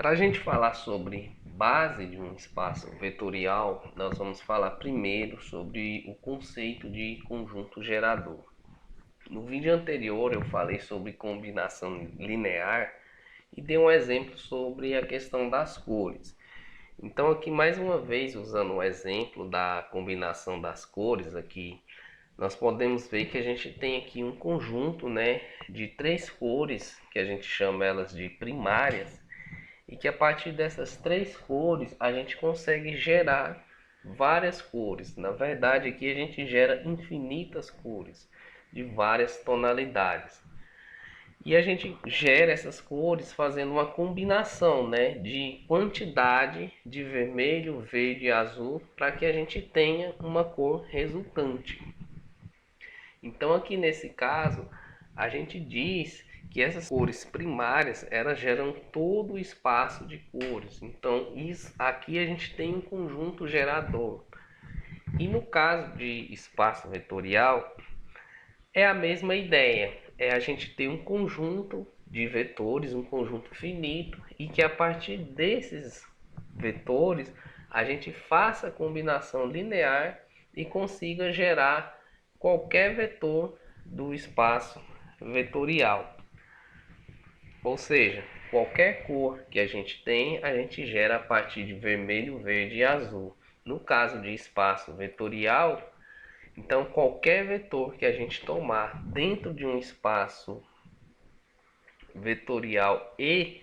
Para a gente falar sobre base de um espaço vetorial, nós vamos falar primeiro sobre o conceito de conjunto gerador. No vídeo anterior eu falei sobre combinação linear e dei um exemplo sobre a questão das cores. Então aqui mais uma vez, usando o exemplo da combinação das cores aqui, nós podemos ver que a gente tem aqui um conjunto, de três cores, que a gente chama elas de primárias, e que a partir dessas três cores a gente consegue gerar várias cores. Na verdade aqui a gente gera infinitas cores de várias tonalidades. E a gente gera essas cores fazendo uma combinação, de quantidade de vermelho, verde e azul para que a gente tenha uma cor resultante. Então aqui nesse caso a gente diz que essas cores primárias elas geram todo o espaço de cores. Então aqui a gente tem um conjunto gerador. E no caso de espaço vetorial é a mesma ideia. É a gente ter um conjunto de vetores, um conjunto finito, e que a partir desses vetores a gente faça a combinação linear e consiga gerar qualquer vetor do espaço vetorial. Ou seja, qualquer cor que a gente tem, a gente gera a partir de vermelho, verde e azul. No caso de espaço vetorial, então qualquer vetor que a gente tomar dentro de um espaço vetorial E,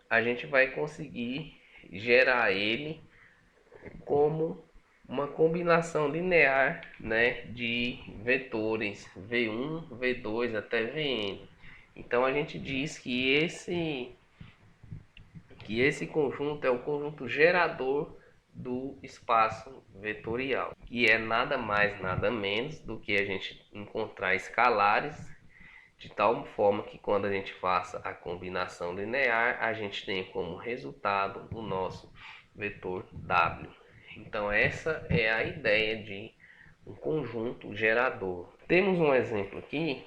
a gente vai conseguir gerar ele como uma combinação linear, de vetores V1, V2 até Vn. Então a gente diz que esse conjunto é o conjunto gerador do espaço vetorial, que é nada mais nada menos do que a gente encontrar escalares de tal forma que quando a gente faça a combinação linear a gente tem como resultado o nosso vetor W. Então essa é a ideia de um conjunto gerador. Temos um exemplo aqui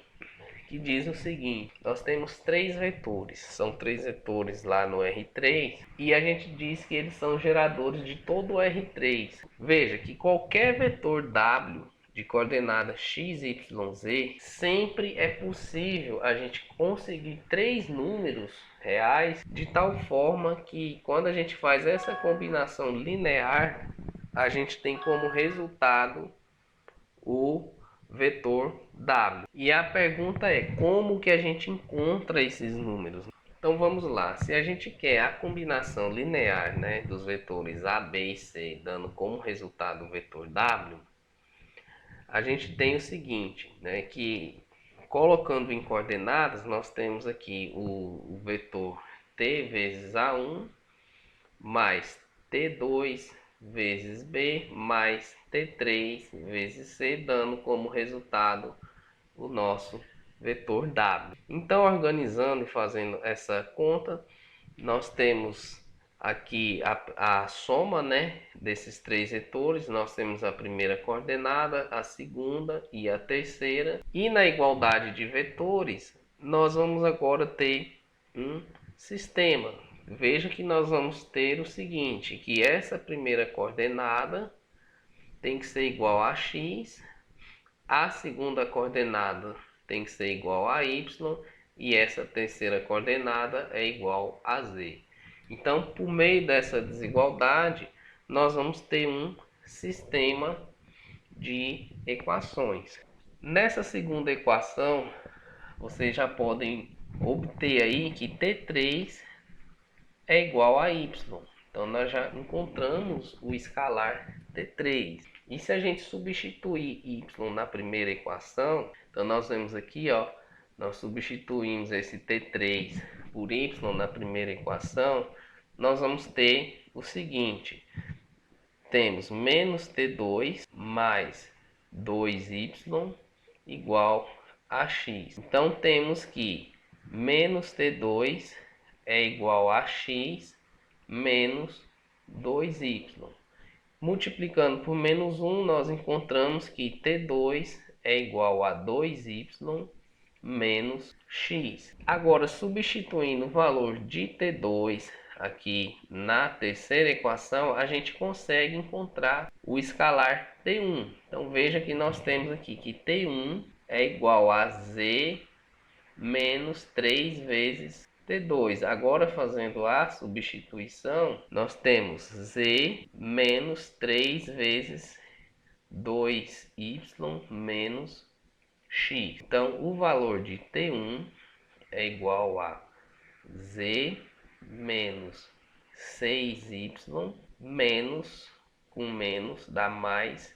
que diz o seguinte: nós temos três vetores, são três vetores lá no R3, e a gente diz que eles são geradores de todo o R3. Veja que qualquer vetor W de coordenada x, y, z, sempre é possível a gente conseguir três números reais de tal forma que quando a gente faz essa combinação linear, a gente tem como resultado o vetor W. E a pergunta é: como que a gente encontra esses números? Então vamos lá. Se a gente quer a combinação linear, dos vetores A, B e C, dando como resultado o vetor W, a gente tem o seguinte, que colocando em coordenadas, nós temos aqui o vetor T vezes A1 mais T2 vezes B mais T3 vezes C, dando como resultado o nosso vetor W. Então, organizando e fazendo essa conta, nós temos aqui a soma, desses três vetores. Nós temos a primeira coordenada, a segunda e a terceira. E na igualdade de vetores, nós vamos agora ter um sistema. Veja que nós vamos ter o seguinte, que essa primeira coordenada tem que ser igual a x, a segunda coordenada tem que ser igual a y e essa terceira coordenada é igual a z. Então, por meio dessa desigualdade, nós vamos ter um sistema de equações. Nessa segunda equação, vocês já podem obter aí que T3 é igual a y. Então nós já encontramos o escalar T3. E se a gente substituir y na primeira equação, então nós vemos aqui, nós substituímos esse T3 por y na primeira equação, nós vamos ter o seguinte: temos menos T2 mais 2y igual a x. Então temos que menos T2 é igual a x menos 2y. Multiplicando por menos 1, nós encontramos que T2 é igual a 2y menos x. Agora, substituindo o valor de T2 aqui na terceira equação, a gente consegue encontrar o escalar T1. Então veja que nós temos aqui que T1 é igual a Z menos 3 vezes T2. Agora, fazendo a substituição, nós temos Z menos 3 vezes 2y menos x. Então, o valor de T1 é igual a Z menos 6y menos, com menos, dá mais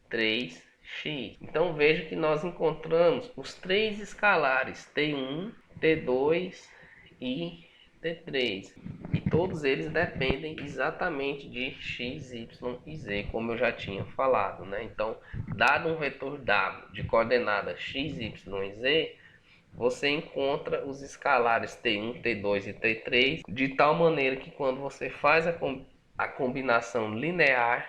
3x. Então veja que nós encontramos os três escalares T1, T2 e T3. E todos eles dependem exatamente de x, y e z, como eu já tinha falado, né? Então, dado um vetor W de coordenadas x, y e z, você encontra os escalares T1, T2 e T3 de tal maneira que quando você faz a combinação linear,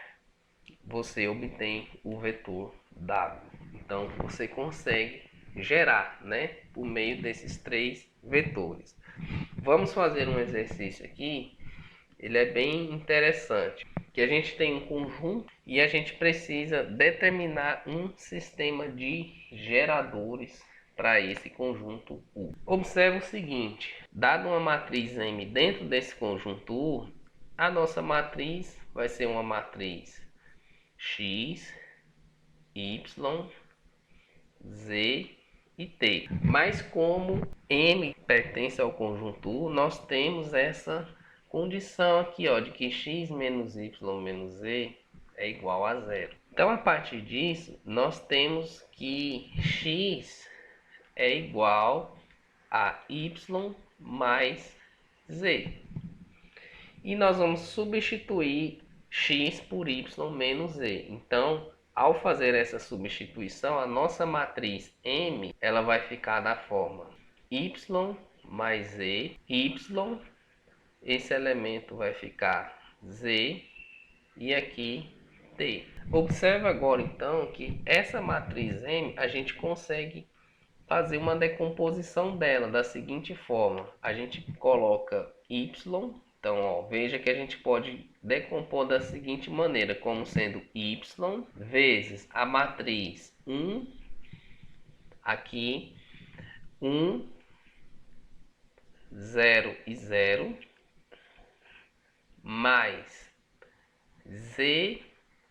você obtém o vetor W. Então você consegue gerar, né, por meio desses três vetores. Vamos fazer um exercício aqui, ele é bem interessante, que a gente tem um conjunto e a gente precisa determinar um sistema de geradores para esse conjunto U. Observe o seguinte, dado uma matriz M dentro desse conjunto U, a nossa matriz vai ser uma matriz X, Y, Z e T. Mas como M pertence ao conjunto U, nós temos essa condição aqui, ó, de que x menos y menos z é igual a zero. Então, a partir disso, nós temos que x é igual a y mais z. E nós vamos substituir x por y menos z. Então, ao fazer essa substituição, a nossa matriz M ela vai ficar da forma y mais z, y, esse elemento vai ficar z e aqui t. Observe agora então que essa matriz M a gente consegue fazer uma decomposição dela da seguinte forma: a gente coloca y. Então, ó, veja que a gente pode decompor da seguinte maneira, como sendo y vezes a matriz 1, aqui 1, 0 e 0, mais z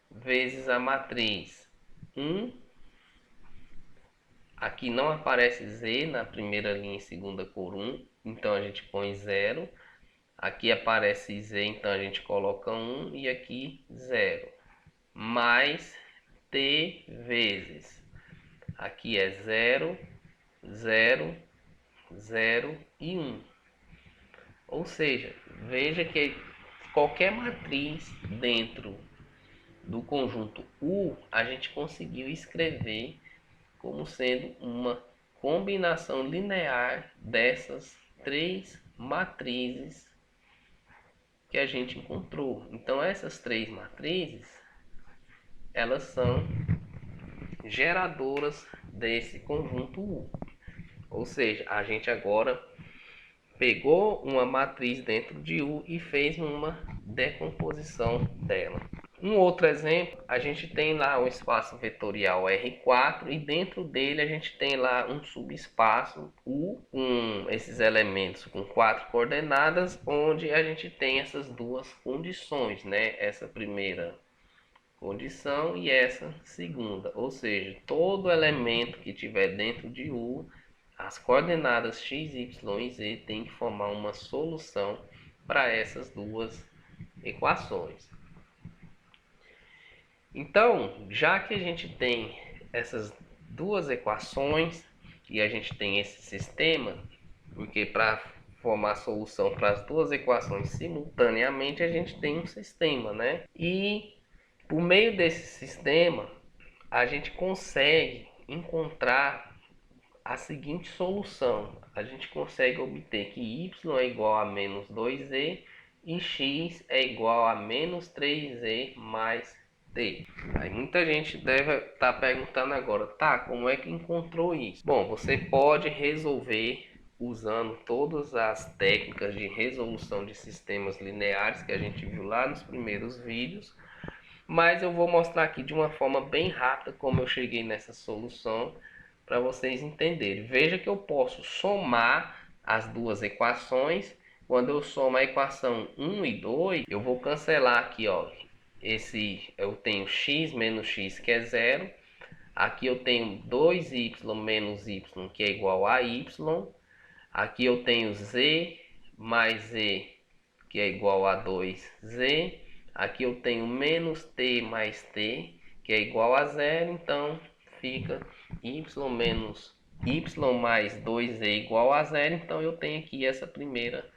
vezes a matriz 1, aqui não aparece z na primeira linha e segunda por 1, então a gente põe 0. Aqui aparece z, então a gente coloca 1 e aqui 0. Mais t vezes. Aqui é 0, 0, 0 e 1. Ou seja, veja que qualquer matriz dentro do conjunto U, a gente conseguiu escrever como sendo uma combinação linear dessas três matrizes que a gente encontrou. Então essas três matrizes, elas são geradoras desse conjunto U. Ou seja, a gente agora pegou uma matriz dentro de U e fez uma decomposição dela. Um outro exemplo, a gente tem lá um espaço vetorial R4 e dentro dele a gente tem lá um subespaço U com esses elementos com 4 coordenadas, onde a gente tem essas duas condições, né? Essa primeira condição e essa segunda, ou seja, todo elemento que tiver dentro de U, as coordenadas x, y e z tem que formar uma solução para essas duas equações. Então, já que a gente tem essas duas equações e a gente tem esse sistema, porque para formar a solução para as duas equações simultaneamente a gente tem um sistema, né? E por meio desse sistema a gente consegue encontrar a seguinte solução: a gente consegue obter que y é igual a menos 2z e x é igual a menos 3z mais t. Aí muita gente deve estar perguntando agora, tá, como é que encontrou isso? Bom, você pode resolver usando todas as técnicas de resolução de sistemas lineares que a gente viu lá nos primeiros vídeos, mas eu vou mostrar aqui de uma forma bem rápida como eu cheguei nessa solução para vocês entenderem. Veja que eu posso somar as duas equações. Quando eu somo a equação 1 e 2, eu vou cancelar aqui, ó, eu tenho x menos x, que é zero. Aqui eu tenho 2y menos y, que é igual a y. Aqui eu tenho z mais z, que é igual a 2z. Aqui eu tenho menos t mais t, que é igual a zero. Então fica y menos y mais 2z igual a zero. Então eu tenho aqui essa primeira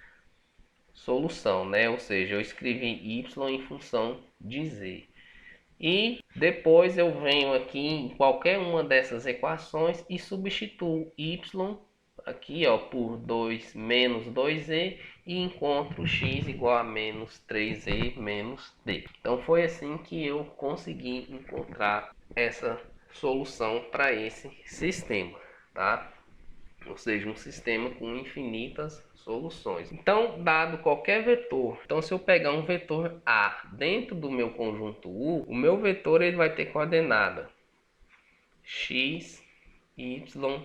solução, né? Ou seja, eu escrevi y em função de z. E depois eu venho aqui em qualquer uma dessas equações e substituo y aqui, ó, por 2 menos 2z e encontro x igual a menos 3z menos d. Então foi assim que eu consegui encontrar essa solução para esse sistema, tá? Ou seja, um sistema com infinitas soluções. Então, dado qualquer vetor, então se eu pegar um vetor A dentro do meu conjunto U, o meu vetor ele vai ter coordenada x, y,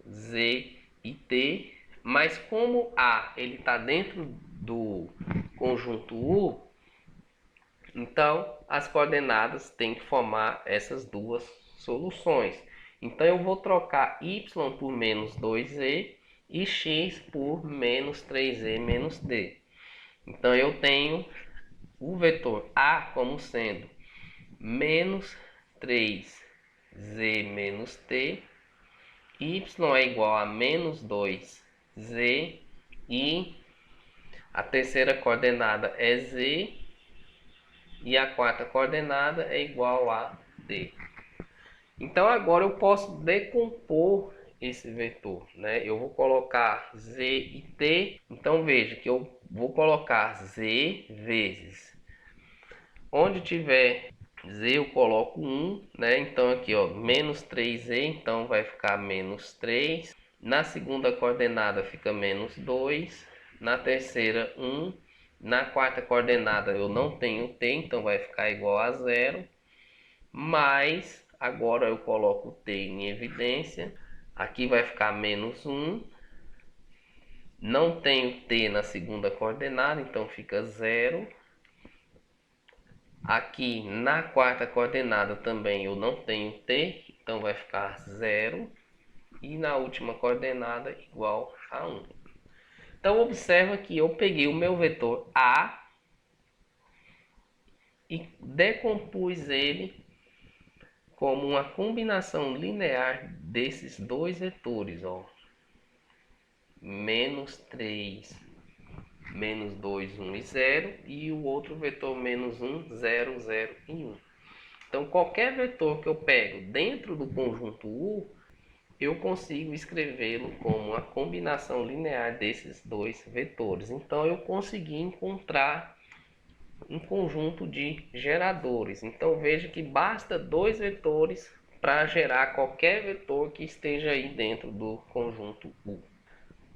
z e t, mas como A ele está dentro do conjunto U, então as coordenadas têm que formar essas duas soluções. Então eu vou trocar y por menos 2z e x por menos 3z menos d. Então eu tenho o vetor A como sendo menos 3z menos t, y é igual a menos 2z e a terceira coordenada é z e a quarta coordenada é igual a d. Então agora eu posso decompor esse vetor, né? Eu vou colocar z e t. Então veja que eu vou colocar z vezes onde tiver z eu coloco 1, né? Então aqui, ó, menos 3z, então vai ficar menos 3. Na segunda coordenada fica menos 2. Na terceira 1. Na quarta coordenada eu não tenho t, então vai ficar igual a 0. Mas agora eu coloco o t em evidência. Aqui vai ficar menos 1. Não tenho t na segunda coordenada, então fica 0. Aqui na quarta coordenada também eu não tenho t, então vai ficar 0. E na última coordenada igual a 1. Então observa que eu peguei o meu vetor A e decompus ele como uma combinação linear desses dois vetores, ó. Menos 3, menos 2, 1 e 0. E o outro vetor menos 1, 0, 0 e 1. Então qualquer vetor que eu pego dentro do conjunto U, eu consigo escrevê-lo como uma combinação linear desses dois vetores. Então eu consegui encontrar um conjunto de geradores. Então veja que basta dois vetores para gerar qualquer vetor que esteja aí dentro do conjunto U.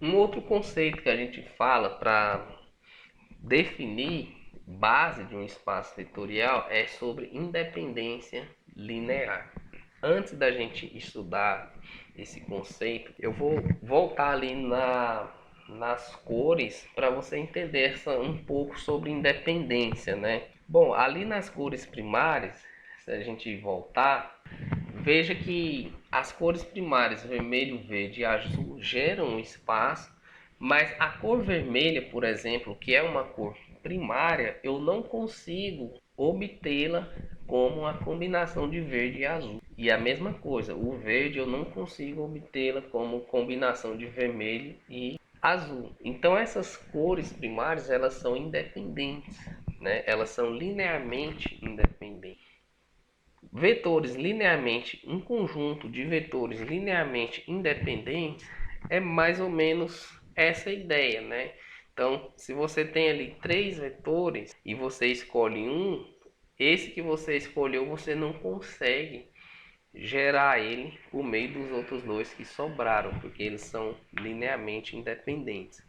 Um outro conceito que a gente fala para definir base de um espaço vetorial é sobre independência linear. Antes da gente estudar esse conceito, eu vou voltar ali nas cores para você entender um pouco sobre independência, né? Bom, ali nas cores primárias, se a gente voltar, veja que as cores primárias vermelho, verde e azul geram um espaço, mas a cor vermelha, por exemplo, que é uma cor primária, eu não consigo obtê-la como uma combinação de verde e azul. E a mesma coisa, o verde eu não consigo obtê-la como combinação de vermelho e azul. Então essas cores primárias, elas são independentes, né? Elas são linearmente independentes. Vetores linearmente, um conjunto de vetores linearmente independentes é mais ou menos essa ideia, né? Então, se você tem ali 3 vetores e você escolhe um, esse que você escolheu você não consegue gerar ele por meio dos outros dois que sobraram, porque eles são linearmente independentes.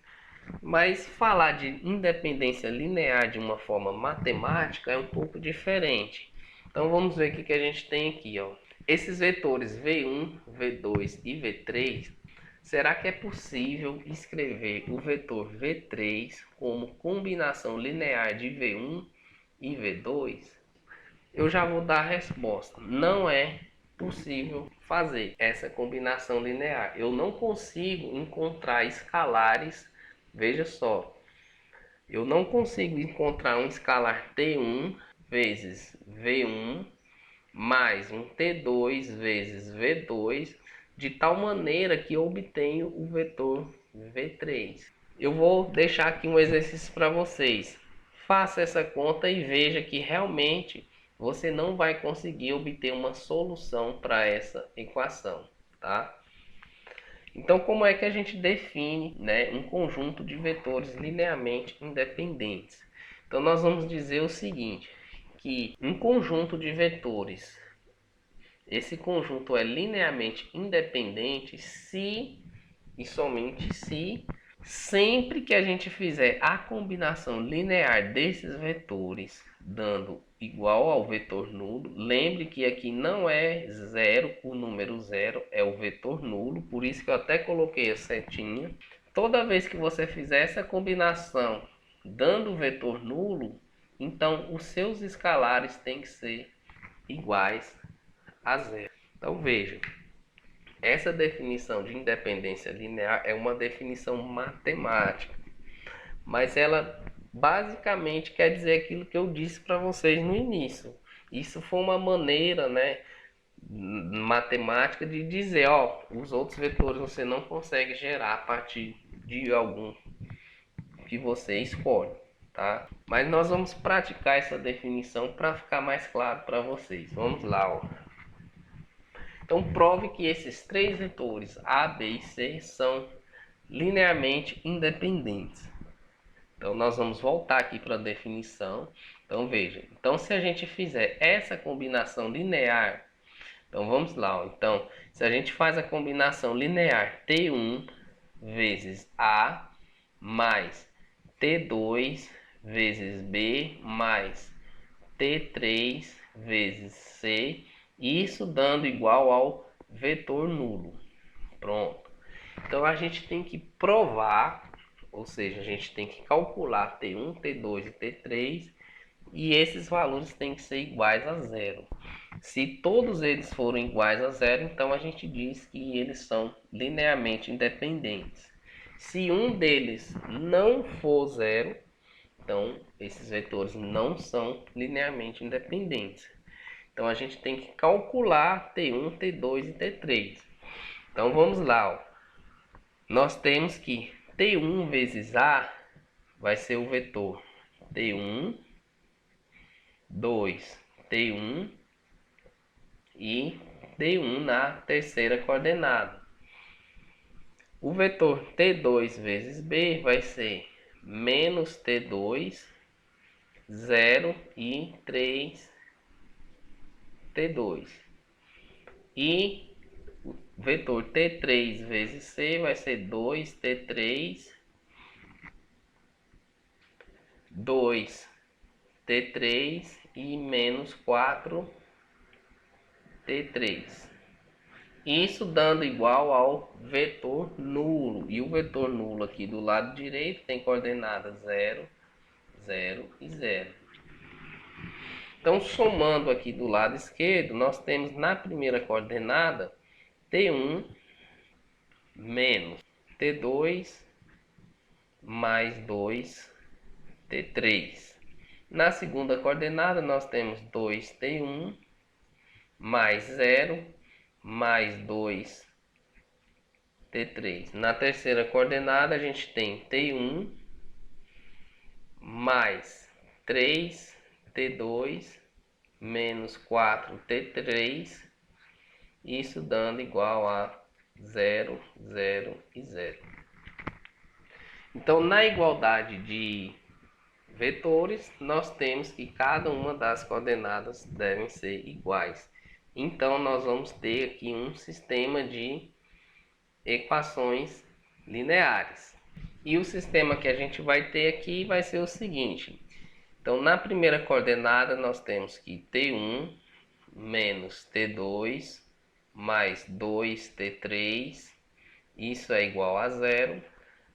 Mas falar de independência linear de uma forma matemática é um pouco diferente. Então vamos ver o que a gente tem aqui, ó. Esses vetores V1, V2 e V3, será que é possível escrever o vetor V3 como combinação linear de V1 e V2? Eu já vou dar a resposta. Não é possível fazer essa combinação linear. Eu não consigo encontrar escalares. Veja só, eu não consigo encontrar um escalar T1 vezes V1 mais um T2 vezes V2 de tal maneira que eu obtenho o vetor V3. Eu vou deixar aqui um exercício para vocês. Faça essa conta e veja que realmente você não vai conseguir obter uma solução para essa equação, tá? Então, como é que a gente define, né, um conjunto de vetores linearmente independentes? Então, nós vamos dizer o seguinte, que um conjunto de vetores, esse conjunto é linearmente independente se e somente se, sempre que a gente fizer a combinação linear desses vetores, dando igual ao vetor nulo. Lembre que aqui não é zero, o número zero é o vetor nulo, por isso que eu até coloquei a setinha. Toda vez que você fizer essa combinação dando o vetor nulo, então os seus escalares têm que ser iguais a zero. Então veja, essa definição de independência linear é uma definição matemática, mas ela basicamente quer dizer aquilo que eu disse para vocês no início. Isso foi uma maneira, né, matemática de dizer, ó, os outros vetores você não consegue gerar a partir de algum que você escolhe, tá? Mas nós vamos praticar essa definição para ficar mais claro para vocês. Vamos lá, ó. Então prove que esses três vetores A, B e C são linearmente independentes. Então nós vamos voltar aqui para a definição. Então veja, então se a gente fizer essa combinação linear, então vamos lá, ó. Então se a gente faz a combinação linear T1 vezes A mais T2 vezes B mais T3 vezes C, isso dando igual ao vetor nulo. Pronto. Então a gente tem que provar, ou seja, a gente tem que calcular T1, T2 e T3 e esses valores têm que ser iguais a zero. Se todos eles forem iguais a zero, então a gente diz que eles são linearmente independentes. Se um deles não for zero, então esses vetores não são linearmente independentes. Então a gente tem que calcular T1, T2 e T3. Então vamos lá, ó. Nós temos que T1 vezes A vai ser o vetor T1, 2, T1 e T1 na terceira coordenada. O vetor T2 vezes B vai ser menos T2, 0 e 3 T2. E o vetor T3 vezes C vai ser 2T3, 2T3 e menos 4T3. Isso dando igual ao vetor nulo. E o vetor nulo aqui do lado direito tem coordenadas 0, 0 e 0. Então, somando aqui do lado esquerdo, nós temos na primeira coordenada T1 menos T2 mais 2T3. Na segunda coordenada, nós temos 2T1 mais 0 mais 2T3. Na terceira coordenada, a gente tem T1 mais 3T2 menos 4T3, isso dando igual a 0, 0 e 0. Então, na igualdade de vetores, nós temos que cada uma das coordenadas devem ser iguais. Então nós vamos ter aqui um sistema de equações lineares. E o sistema que a gente vai ter aqui vai ser o seguinte. Então na primeira coordenada nós temos que T1 menos T2 mais 2T3, isso é igual a zero.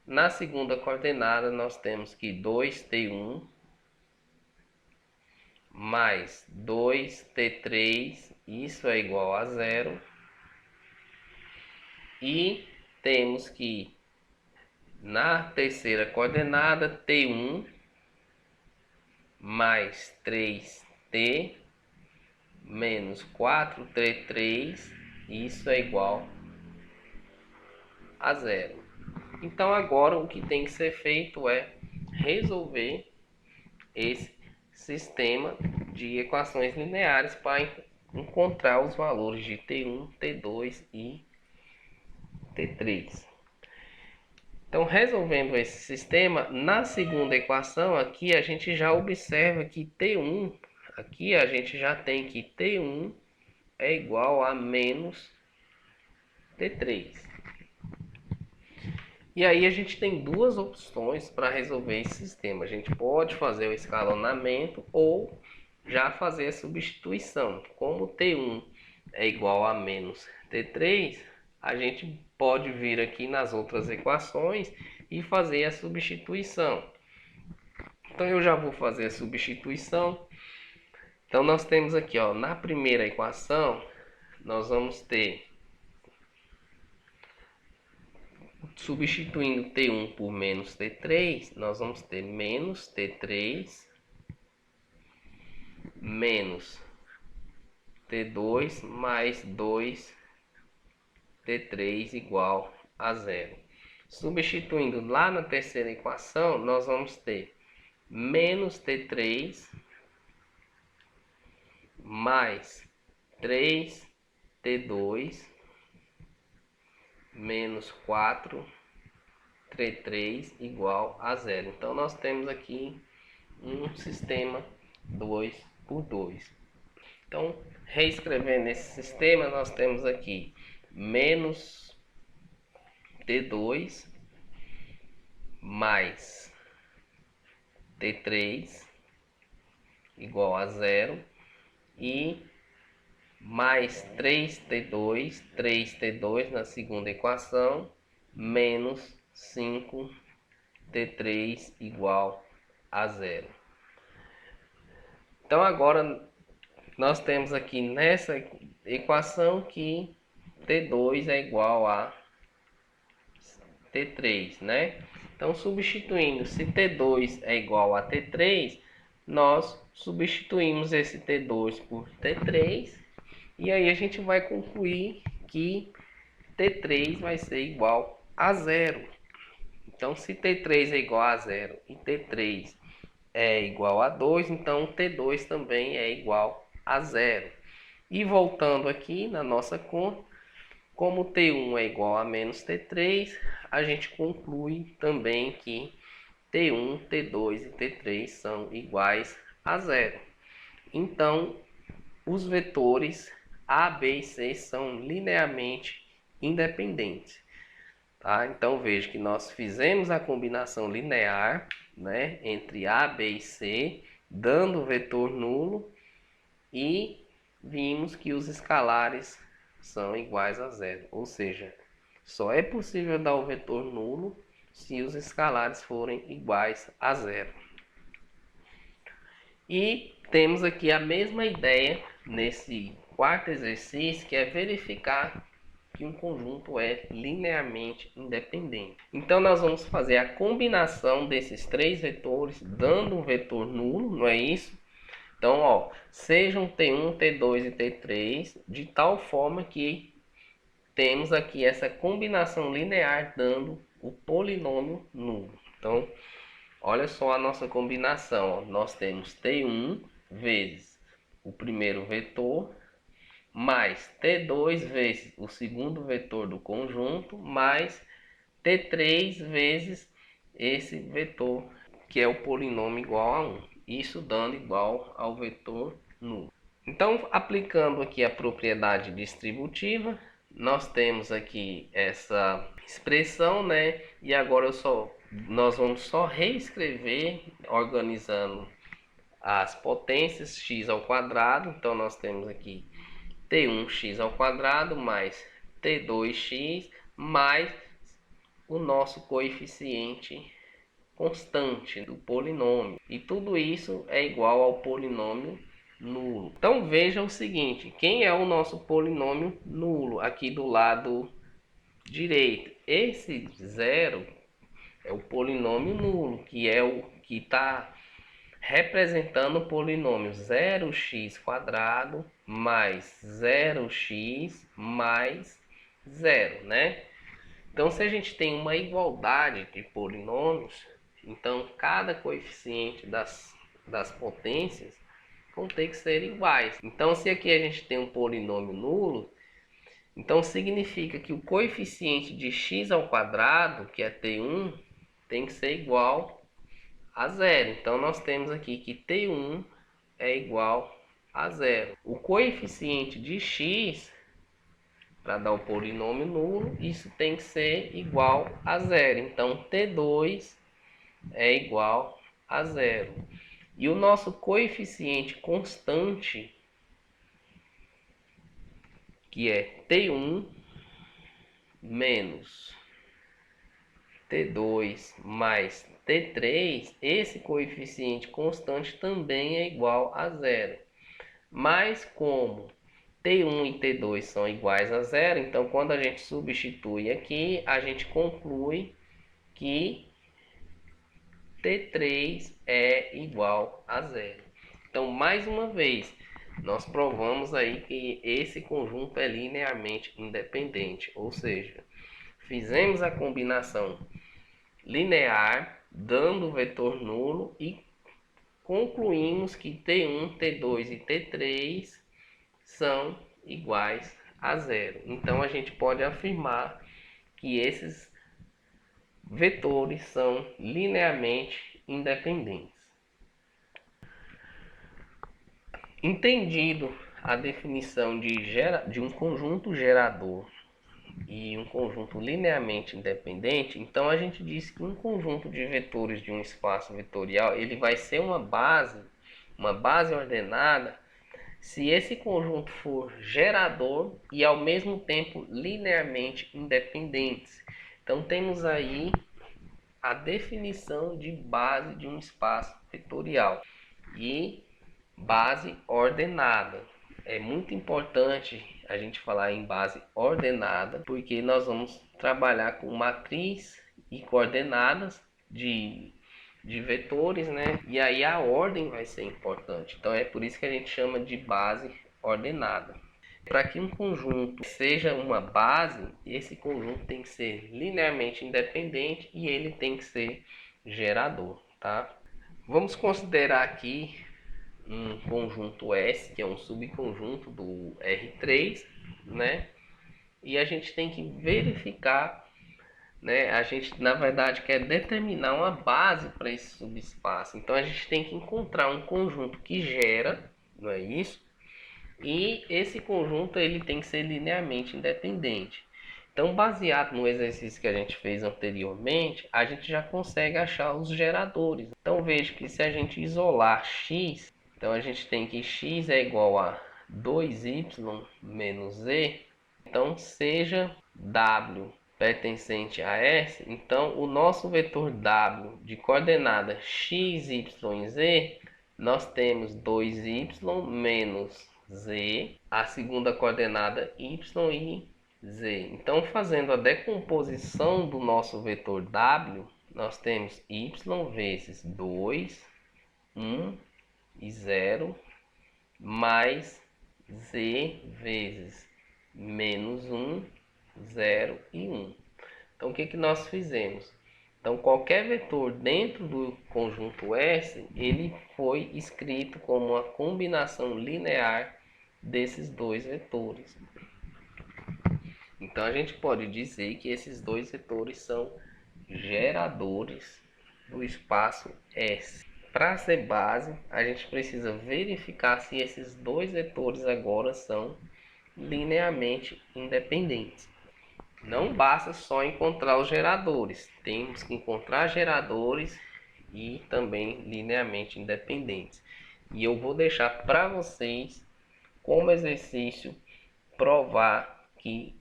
Na segunda coordenada nós temos que 2T1 mais 2T3, isso é igual a zero. E temos que na terceira coordenada T1 mais 3T menos 4T3, isso é igual a zero. Então agora o que tem que ser feito é resolver esse sistema de equações lineares para encontrar os valores de T1, T2 e T3. Então, resolvendo esse sistema, na segunda equação aqui a gente já observa que T1, aqui a gente já tem que T1 é igual a menos T3. E aí a gente tem duas opções para resolver esse sistema. A gente pode fazer o escalonamento ou já fazer a substituição. Como T1 é igual a menos T3, a gente pode vir aqui nas outras equações e fazer a substituição. Então eu já vou fazer a substituição. Então nós temos aqui, ó, na primeira equação, nós vamos ter, substituindo T1 por menos T3, nós vamos ter menos T3 menos T2 mais 2T3 igual a zero. Substituindo lá na terceira equação, nós vamos ter menos T3 mais 3T2 menos 4T3 igual a zero. Então nós temos aqui um sistema 2 por 2. Então, reescrevendo esse sistema, nós temos aqui menos T2 mais T3 igual a zero e mais 3T2 na segunda equação, menos 5T3 igual a zero. Então agora nós temos aqui nessa equação que T2 é igual a T3, né? Então substituindo, se T2 é igual a T3, nós substituímos esse T2 por T3 e aí a gente vai concluir que T3 vai ser igual a zero. Então se T3 é igual a zero e T3 é igual a 2, então T2 também é igual a zero. E voltando aqui na nossa conta, como T1 é igual a menos T3, a gente conclui também que T1, T2 e T3 são iguais a zero. Então, os vetores A, B e C são linearmente independentes. Tá? Então, veja que nós fizemos a combinação linear, né, entre A, B e C, dando o vetor nulo, e vimos que os escalares são iguais a zero. Ou seja, só é possível dar o vetor nulo se os escalares forem iguais a zero. E temos aqui a mesma ideia nesse quarto exercício, que é verificar que um conjunto é linearmente independente. Então nós vamos fazer a combinação desses três vetores, dando um vetor nulo, não é isso? Então, ó, sejam T1, T2 e T3, de tal forma que temos aqui essa combinação linear dando o polinômio nulo. Então, olha só a nossa combinação. Ó. Nós temos T1 vezes o primeiro vetor, mais T2 vezes o segundo vetor do conjunto, mais T3 vezes esse vetor, que é o polinômio igual a 1. Isso dando igual ao vetor nulo. Então, aplicando aqui a propriedade distributiva, nós temos aqui essa expressão, né? E agora nós vamos só reescrever organizando as potências x ao quadrado. Então, nós temos aqui t1x ao quadrado mais t2x mais o nosso coeficiente constante do polinômio. E tudo isso é igual ao polinômio nulo. Então veja o seguinte, quem é o nosso polinômio nulo aqui do lado direito? Esse zero é o polinômio nulo, que é o que está representando o polinômio 0x² mais 0x mais 0, né? Então, se a gente tem uma igualdade de polinômios, então cada coeficiente das potências vão ter que ser iguais. Então, se aqui a gente tem um polinômio nulo, então significa que o coeficiente de x ao quadrado, que é t1, tem que ser igual a zero. Então, nós temos aqui que t1 é igual a zero. O coeficiente de x, para dar o polinômio nulo, isso tem que ser igual a zero. Então, t2 é igual a zero. E o nosso coeficiente constante, que é t1 menos t2 mais t3, esse coeficiente constante também é igual a zero. Mas como t1 e t2 são iguais a zero, então quando a gente substitui aqui, a gente conclui que t3 é igual a zero. Então, mais uma vez, nós provamos aí que esse conjunto é linearmente independente, ou seja, fizemos a combinação linear dando o vetor nulo e concluímos que t1, t2 e t3 são iguais a zero. Então a gente pode afirmar que esses vetores são linearmente independentes. Entendido a definição de um conjunto gerador e um conjunto linearmente independente, então a gente diz que um conjunto de vetores de um espaço vetorial ele vai ser uma base ordenada se esse conjunto for gerador e ao mesmo tempo linearmente independentes. Então temos aí a definição de base de um espaço vetorial e base ordenada. É muito importante a gente falar em base ordenada, porque nós vamos trabalhar com matriz e coordenadas de vetores, né? E aí a ordem vai ser importante. Então é por isso que a gente chama de base ordenada. Para que um conjunto seja uma base, esse conjunto tem que ser linearmente independente e ele tem que ser gerador, tá? Vamos considerar aqui um conjunto S, que é um subconjunto do R3, né? E a gente tem que verificar, né? A gente, na verdade, quer determinar uma base para esse subespaço. Então, a gente tem que encontrar um conjunto que gera, não é isso? E esse conjunto ele tem que ser linearmente independente. Então, baseado no exercício que a gente fez anteriormente, a gente já consegue achar os geradores. Então, veja que se a gente isolar x, então a gente tem que x é igual a 2y menos z. Então, seja w pertencente a S, então o nosso vetor w de coordenada x, y, z, nós temos 2y menos z, a segunda coordenada y e z. Então, fazendo a decomposição do nosso vetor w, nós temos y vezes 2, 1 e 0, mais z vezes menos 1, 0 e 1. Então, o que nós fizemos? Então, qualquer vetor dentro do conjunto S, ele foi escrito como uma combinação linear desses dois vetores. Então, a gente pode dizer que esses dois vetores são geradores do espaço S. para ser base, a gente precisa verificar se esses dois vetores agora são linearmente independentes. Não basta só encontrar os geradores, temos que encontrar geradores e também linearmente independentes. E eu vou deixar para vocês como exercício provar que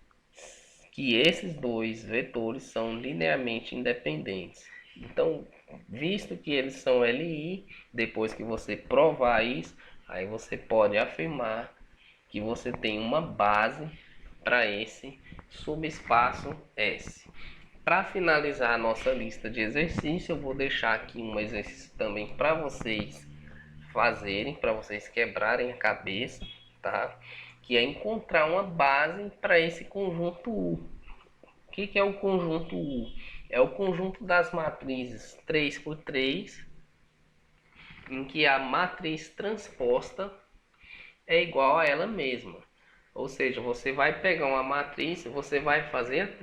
esses dois vetores são linearmente independentes. Então, visto que eles são LI, depois que você provar isso, aí você pode afirmar que você tem uma base para esse subespaço S. Para finalizar a nossa lista de exercícios, eu vou deixar aqui um exercício também para vocês fazerem, para vocês quebrarem a cabeça, tá? Que é encontrar uma base para esse conjunto U. O que é o conjunto U? É o conjunto das matrizes 3×3, em que a matriz transposta é igual a ela mesma. Ou seja, você vai pegar uma matriz, você vai fazer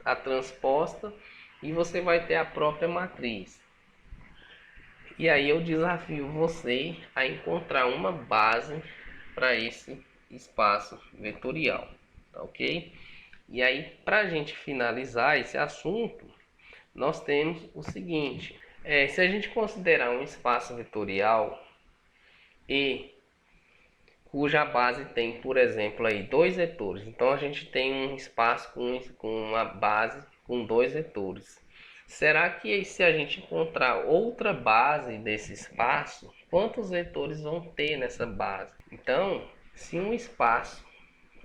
a transposta e você vai ter a própria matriz. E aí eu desafio você a encontrar uma base para esse espaço vetorial, tá ok? E aí, para a gente finalizar esse assunto, nós temos o seguinte: se a gente considerar um espaço vetorial E cuja base tem, por exemplo, aí dois vetores, então a gente tem um espaço com uma base com dois vetores. Será que se a gente encontrar outra base desse espaço, quantos vetores vão ter nessa base? Então, se um espaço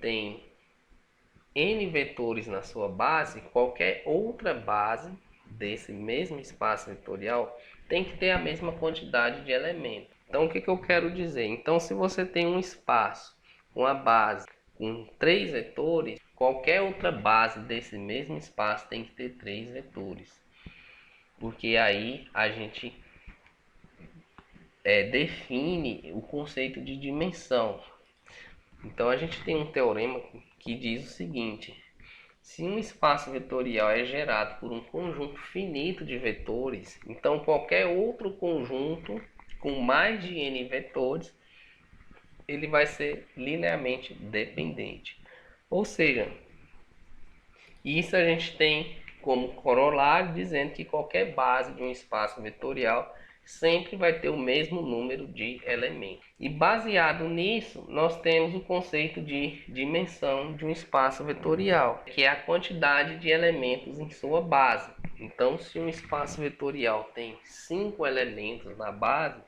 tem n vetores na sua base, qualquer outra base desse mesmo espaço vetorial tem que ter a mesma quantidade de elementos. Então, o que eu quero dizer? Então, se você tem um espaço com a base com 3 vetores, qualquer outra base desse mesmo espaço tem que ter 3 vetores. Porque aí a gente define o conceito de dimensão. Então, a gente tem um teorema que diz o seguinte: se um espaço vetorial é gerado por um conjunto finito de vetores, então qualquer outro conjunto com mais de n vetores, ele vai ser linearmente dependente. Ou seja, isso a gente tem como corolário dizendo que qualquer base de um espaço vetorial sempre vai ter o mesmo número de elementos. E baseado nisso, nós temos o conceito de dimensão de um espaço vetorial, que é a quantidade de elementos em sua base. Então, se um espaço vetorial tem 5 elementos na base,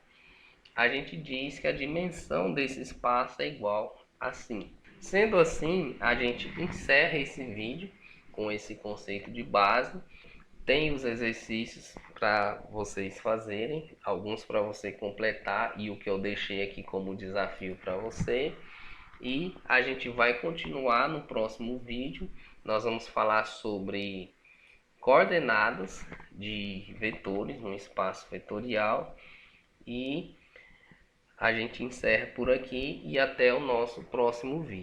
a gente diz que a dimensão desse espaço é igual a 5. Sendo assim, a gente encerra esse vídeo com esse conceito de base. Tem os exercícios para vocês fazerem, alguns para você completar e o que eu deixei aqui como desafio para você. E a gente vai continuar no próximo vídeo. Nós vamos falar sobre coordenadas de vetores no espaço vetorial. E a gente encerra por aqui e até o nosso próximo vídeo.